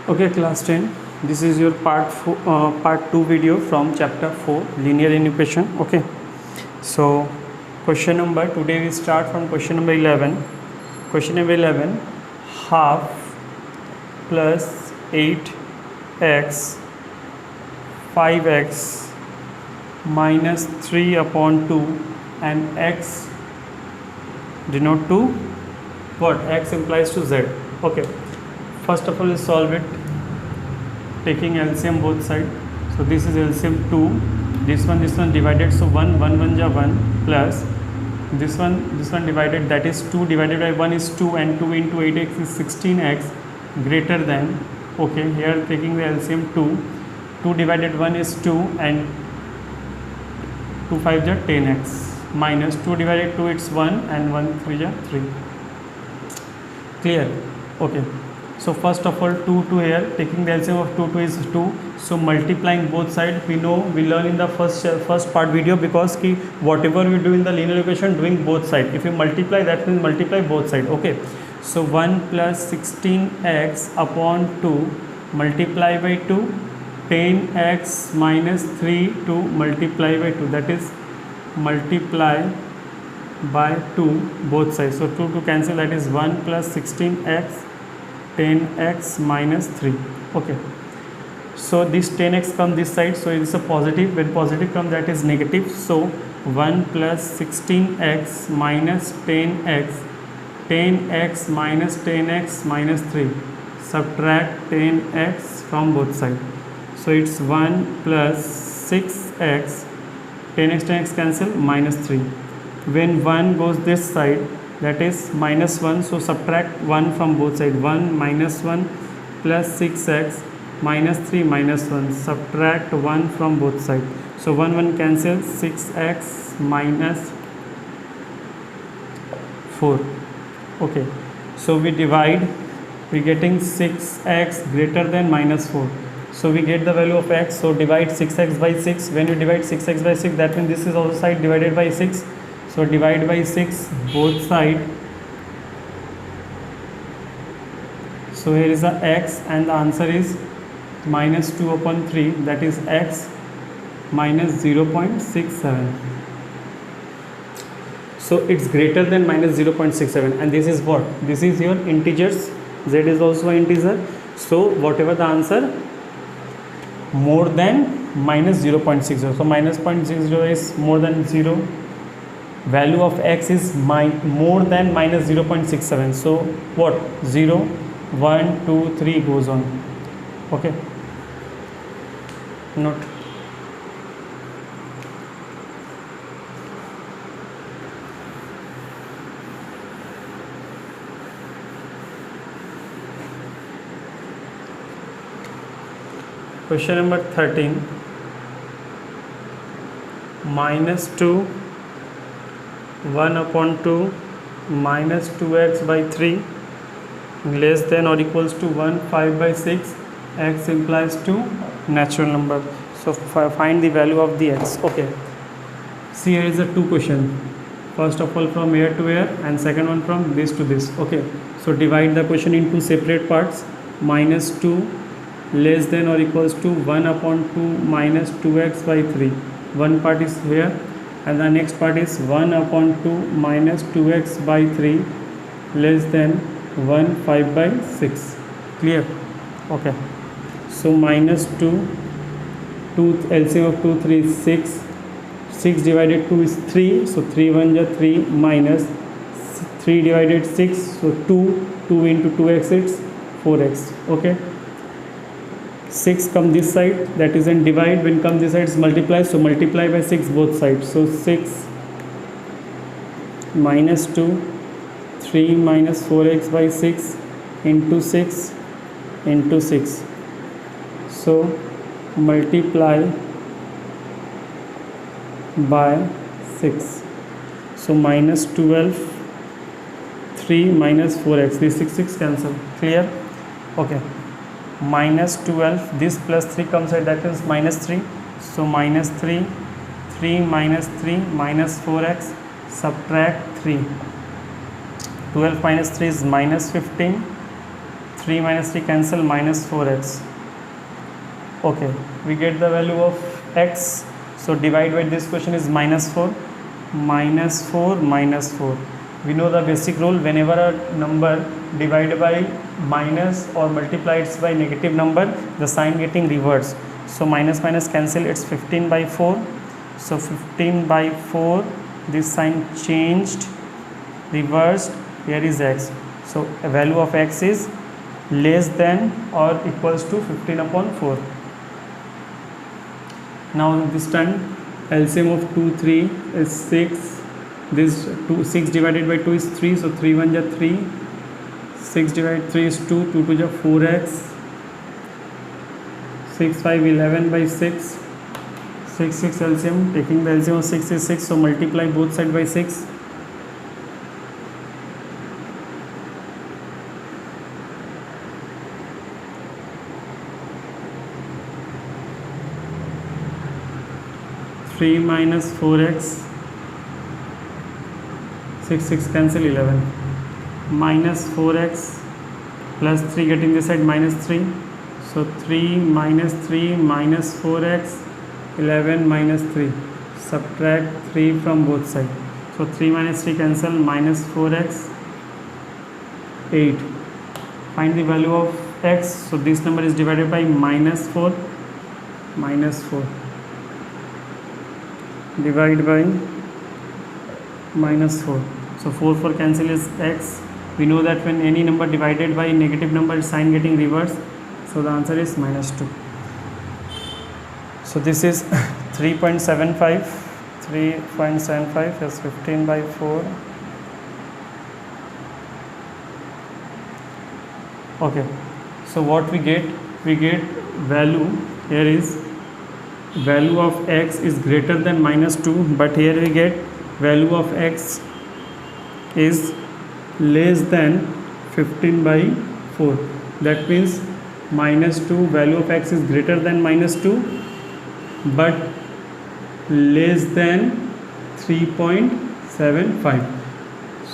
Okay, class 10. This is your part 2 video from chapter 4 linear equation. Okay, so question number, today we start from question number 11. Question number 11, half plus 8x 5x minus 3 upon 2 and x denote to what? X implies to z. Okay, first of all, we solve it taking LCM both side. So this is LCM 2, this one divided, so 1 ja 1 plus this one divided, that is 2 divided by 1 is 2 and 2 into 8x is 16x greater than, okay, here taking the LCM 2 divided 1 is 2 and 2 5 ja 10x minus 2 divided 2 it's 1 and 1 3 ja 3. Clear? Okay. So first of all 2 here, taking the LCM of 2 is 2. So multiplying both sides, we know, we learn in the first part video, because ki whatever we do in the linear equation, doing both sides. If you multiply, that means multiply both sides. Okay. So 1 plus 16x upon 2 multiply by 2, 10x minus 3 to multiply by 2, that is multiply by 2 both sides. So 2 to cancel, that is 1 plus 16x 10x minus 3. Okay, so this 10x come this side, so it is a positive. When positive come, that is negative. So 1 plus 16x minus 10x minus 10x minus 3, subtract 10x from both sides. So it's 1 plus 6x, 10x cancel, minus 3. When 1 goes this side, that is minus 1, so subtract 1 from both sides. 1 minus 1 plus 6x minus 3 minus 1, subtract 1 from both sides. So 1 cancel, 6x minus 4. Okay, so we divide, we getting 6x greater than minus 4. So we get the value of x, so divide 6x by 6. When you divide 6x by 6, that means this is also side divided by 6. So divide by 6 both side. So here is the x and the answer is minus 2 upon 3, that is x minus 0.67. So it's greater than minus 0.67, and this is what? This is your integers. Z is also an integer. So whatever the answer, more than minus 0.60. So minus 0.60 is more than 0. Value of x is more than minus 0.67. So what? 0, 1, 2, 3 goes on. Okay. Note. Question number 13. Minus 2 1 upon 2 minus 2x by 3 less than or equals to 1 5 by 6, x implies to natural number. So find the value of the x. Okay, see, here is a 2 question. First of all from here to here, and second one from this to this. Okay, so divide the question into separate parts. Minus 2 less than or equals to 1 upon 2 minus 2x by 3. One part is here, and the next part is 1 upon 2 minus 2x by 3 less than 1 5 by 6. Clear? Okay, so minus 2 LCM of 2 3 is 6 divided 2 is 3, so 3 1 ja 3 minus 3 divided 6, so 2 into 2x it's 4x. Okay, 6 come this side, that is in divide. When come this side, it's multiply, so multiply by 6 both sides. So 6 minus 2, 3 minus 4x by 6 into 6 into 6. So multiply by 6. So minus 12, 3 minus 4x, this 6 cancel. Clear? Okay. Minus 12, this plus 3 comes out, that is minus 3. So minus 3 minus 3 minus 4x, subtract 3. 12 minus 3 is minus 15. 3 minus 3 cancel, minus 4x. Okay, we get the value of x. So divide by this question is minus 4, minus 4, minus 4. We know the basic rule: whenever a number divided by minus or multiplied by negative number, the sign getting reversed. So minus minus cancel, it's 15 by 4. So 15 by 4, this sign changed, reversed. Here is x. So a value of x is less than or equals to 15 upon 4. Now this time LCM of 2, 3 is 6. This 6 divided by 2 is 3. So 3 1 ja 3. 6 divided 3 is 2. 2 2 ja 4x. 6 5 11 by 6. 6 6 LCM. Taking the LCM of 6 is 6. So multiply both sides by 6. 3 minus 4x, 6 6 cancel, 11, minus 4x plus 3 getting this side minus 3. So 3 minus 3 minus 4x, 11 minus 3. Subtract 3 from both sides. So 3 minus 3 cancel, minus 4x, 8. Find the value of x. So this number is divided by minus 4, minus 4. Divide by minus 4. So 4 4 cancel is x. We know that when any number divided by negative number, sign getting reversed. So the answer is minus 2. So this is 3.75. 3.75 is 15 by 4. Okay. So what we get? We get value. Here is value of x is greater than minus 2, but here we get value of x is less than 15 by 4. That means minus 2, value of x is greater than minus 2 but less than 3.75.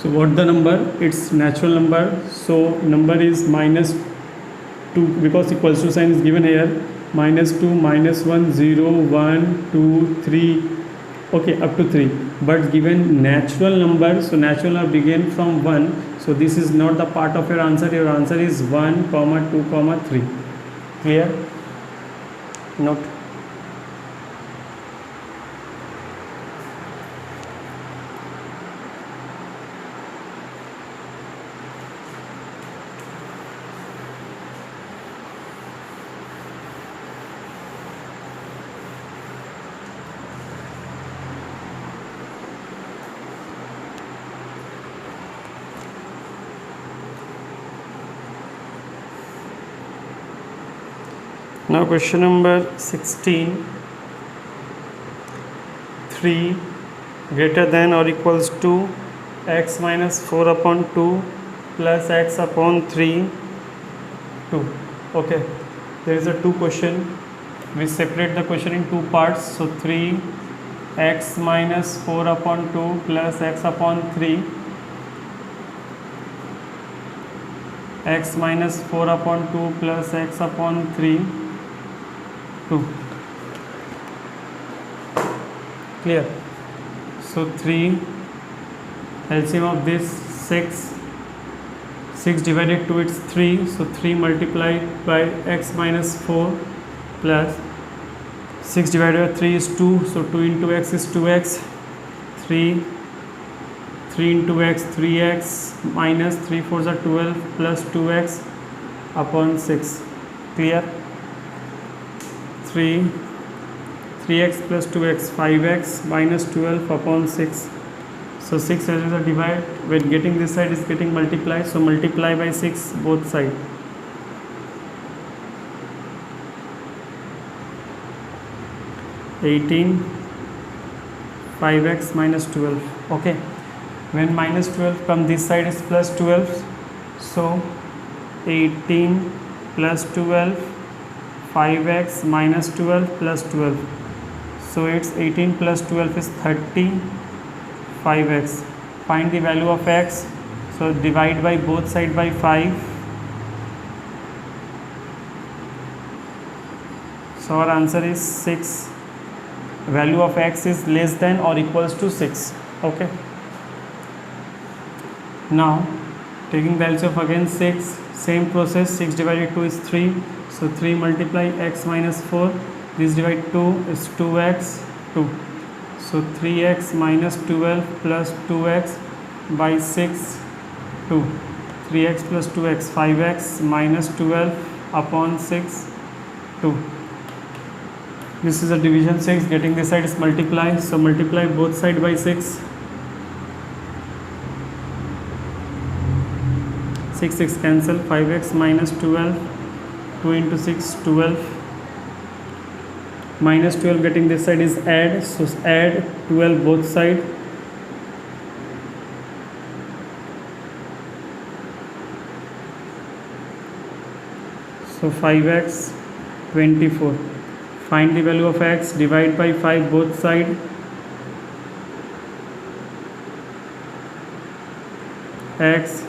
So what the number? It's natural number. So number is minus 2 because equals to sign is given here. Minus 2, minus 1, 0, 1, 2, 3, okay, up to 3. But given natural number, so natural number begin from 1. So this is not the part of your answer. Your answer is 1, 2, 3. Clear? Note. Now question number 16. 3 greater than or equals to x minus 4 upon 2 plus x upon 3, 2. Okay, there is a 2 question. We separate the question in 2 parts. So 3 x minus 4 upon 2 plus x upon 3, x minus 4 upon 2 plus x upon 3, 2. Clear? So 3 LCM of this 6 divided 2 it's 3. So 3 multiplied by x minus 4 plus 6 divided by 3 is 2. So 2 into x is 2x. 3 into x 3x minus 3 4s are 12 plus 2x upon 6. Clear? 3x plus 2x 5x minus 12 upon 6. So 6 as a divide. When getting this side is getting multiplied, so multiply by 6 both sides. 18 5x minus 12. Okay, when minus 12 come this side is plus 12. So 18 plus 12 5x minus 12 plus 12. So it's 18 plus 12 is 30 5x. Find the value of x. So divide by both sides by 5. So our answer is 6. Value of x is less than or equals to 6. Okay. Now taking the LCM of again 6, same process. 6 divided 2 is 3. So 3 multiply x minus 4. This divided 2 is 2x 2. So 3x minus 12 plus 2x by 6 2. 3x plus 2x 5x minus 12 upon 6 2. This is a division 6. Getting this side is multiply. So multiply both side by 6. 6 cancel. 5x minus 12. 2 into 6 12. Minus 12 getting this side is add. So add 12 both side. So 5x 24. Find the value of x. Divide by 5 both side. X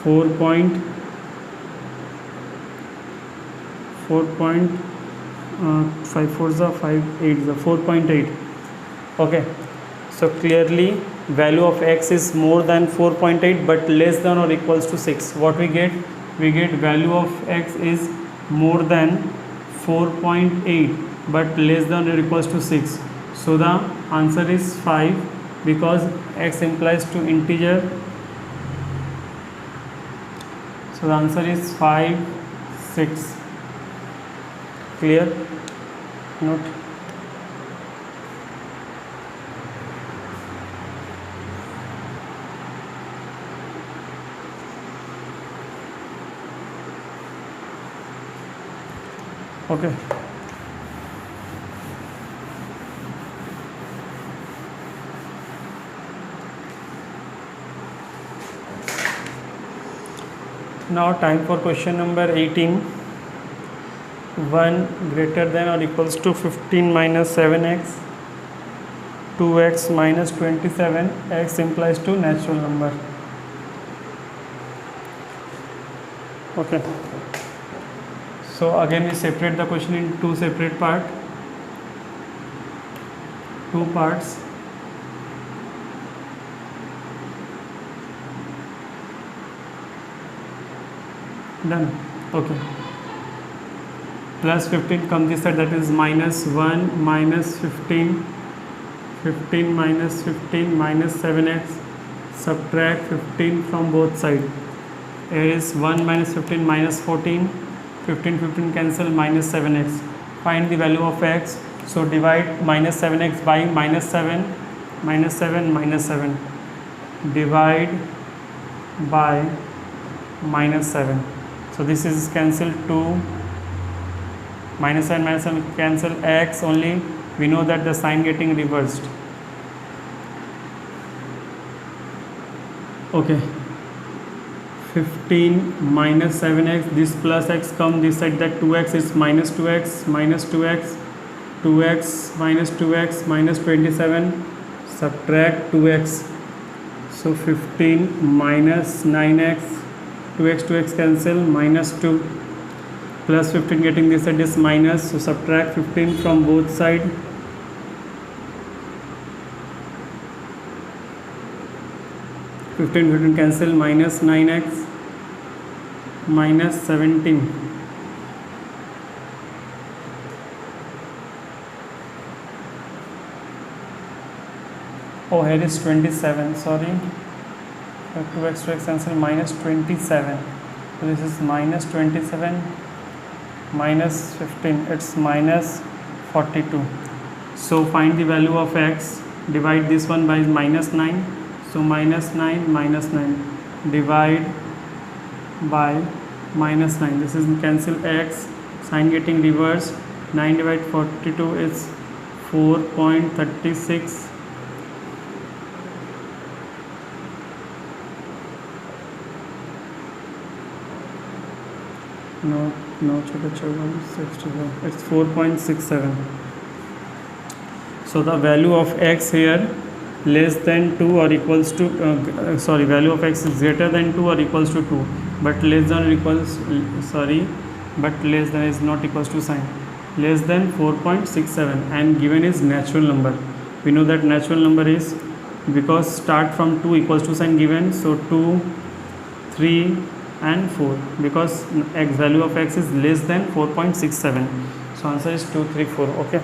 4.5 4s are 5 8s are 4.8. Okay, so clearly value of x is more than 4.8 but less than or equals to 6. What we get? We get value of x is more than 4.8 but less than or equals to 6. So the answer is 5 because x implies to integer. So the answer is 5 6. Clear? Note. Okay. Now time for question number 18. 1 greater than or equals to 15 minus 7x, 2x minus 27, x implies to natural number. Okay. So again we separate the question in two separate parts. Two parts. Done. Okay. Plus 15 come this side, that is minus 1 minus 15, 15 minus 15 minus 7x, subtract 15 from both sides. Here is 1 minus 15 minus 14, 15 cancel, minus 7x. Find the value of x. So divide minus 7x by minus 7, minus 7, minus 7. Divide by minus 7. So this is cancelled 2. Minus 7 cancel, x only. We know that the sign getting reversed. Okay. 15 minus 7x, this plus x come this side, that 2x is minus 2x, minus 2x, 2x minus 2x minus 27, subtract 2x. So 15 minus 9x, 2x cancel, minus 2. Plus 15 getting this side is minus, so subtract 15 from both side. Fifteen cancel, minus 9x, minus 17. Oh, here is 27, sorry. 2x cancel, minus 27. So this is minus 27. Minus 15, it's minus 42. So find the value of x. Divide this one by minus 9. So minus 9, minus 9. Divide by minus 9. This is cancel x. Sign getting reversed. 9 divided 42 is 4.36. No, it's 4.67. So the value of x here less than 2 or equals to value of x is greater than 2 or equals to 2, but less than or equals, but less than is not equals to sign. less than 4.67 and given is natural number. We know that natural number is, because start from 2 equals to sign given, so 2, 3 and 4, because x value of x is less than 4.67. So answer is 2, 3, 4. Okay.